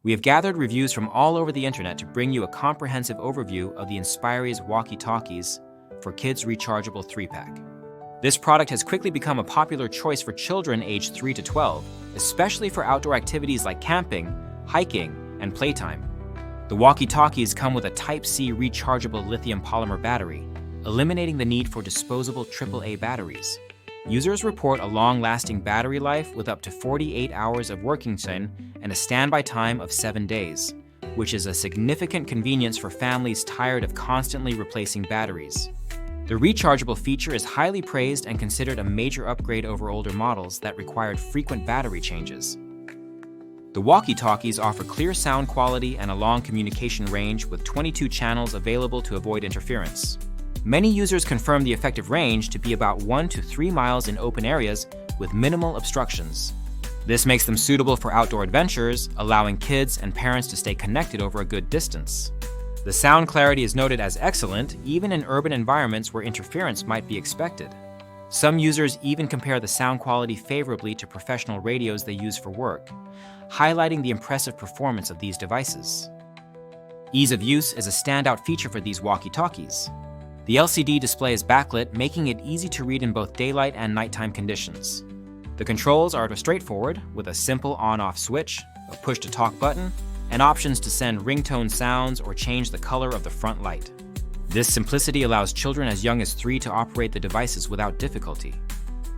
We have gathered reviews from all over the internet to bring you a comprehensive overview of the Inspireyes Walkie Talkies for Kids Rechargeable 3-pack. This product has quickly become a popular choice for children aged 3 to 12, especially for outdoor activities like camping, hiking, and playtime. The Walkie Talkies come with a Type-C rechargeable lithium polymer battery, eliminating the need for disposable AAA batteries. Users report a long-lasting battery life with up to 48 hours of working time and a standby time of 7 days, which is a significant convenience for families tired of constantly replacing batteries. The rechargeable feature is highly praised and considered a major upgrade over older models that required frequent battery changes. The Walkie Talkies offer clear sound quality and a long communication range with 22 channels available to avoid interference. Many users confirm the effective range to be about 1 to 3 miles in open areas with minimal obstructions. This makes them suitable for outdoor adventures, allowing kids and parents to stay connected over a good distance. The sound clarity is noted as excellent, even in urban environments where interference might be expected. Some users even compare the sound quality favorably to professional radios they use for work, highlighting the impressive performance of these devices. Ease of use is a standout feature for these walkie-talkies. The LCD display is backlit, making it easy to read in both daylight and nighttime conditions. The controls are straightforward, with a simple on-off switch, a push-to-talk button, and options to send ringtone sounds or change the color of the front light. This simplicity allows children as young as 3 to operate the devices without difficulty.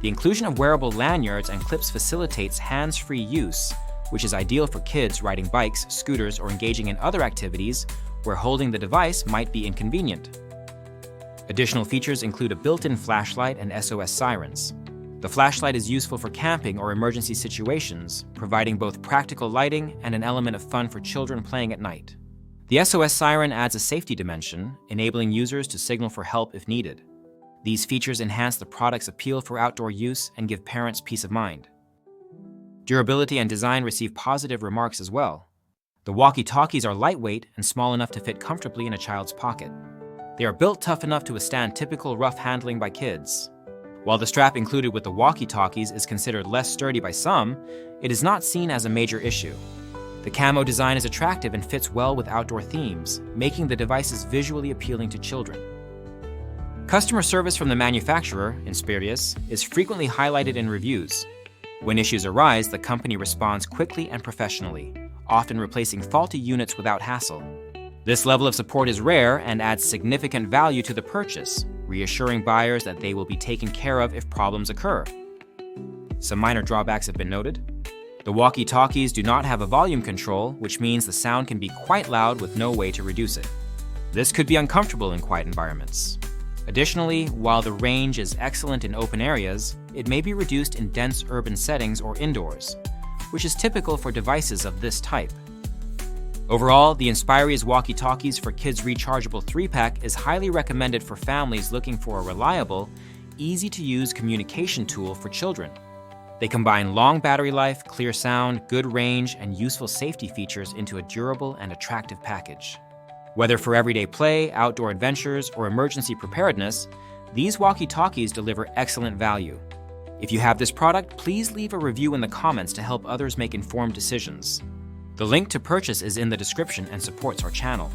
The inclusion of wearable lanyards and clips facilitates hands-free use, which is ideal for kids riding bikes, scooters, or engaging in other activities where holding the device might be inconvenient. Additional features include a built-in flashlight and SOS sirens. The flashlight is useful for camping or emergency situations, providing both practical lighting and an element of fun for children playing at night. The SOS siren adds a safety dimension, enabling users to signal for help if needed. These features enhance the product's appeal for outdoor use and give parents peace of mind. Durability and design receive positive remarks as well. The walkie-talkies are lightweight and small enough to fit comfortably in a child's pocket. They are built tough enough to withstand typical rough handling by kids. While the strap included with the walkie-talkies is considered less sturdy by some, it is not seen as a major issue. The camo design is attractive and fits well with outdoor themes, making the devices visually appealing to children. Customer service from the manufacturer, Inspireyes, is frequently highlighted in reviews. When issues arise, the company responds quickly and professionally, often replacing faulty units without hassle. This level of support is rare and adds significant value to the purchase, reassuring buyers that they will be taken care of if problems occur. Some minor drawbacks have been noted. The walkie-talkies do not have a volume control, which means the sound can be quite loud with no way to reduce it. This could be uncomfortable in quiet environments. Additionally, while the range is excellent in open areas, it may be reduced in dense urban settings or indoors, which is typical for devices of this type. Overall, the Inspireyes Walkie Talkies for Kids Rechargeable 3-pack is highly recommended for families looking for a reliable, easy-to-use communication tool for children. They combine long battery life, clear sound, good range, and useful safety features into a durable and attractive package. Whether for everyday play, outdoor adventures, or emergency preparedness, these walkie-talkies deliver excellent value. If you have this product, please leave a review in the comments to help others make informed decisions. The link to purchase is in the description and supports our channel.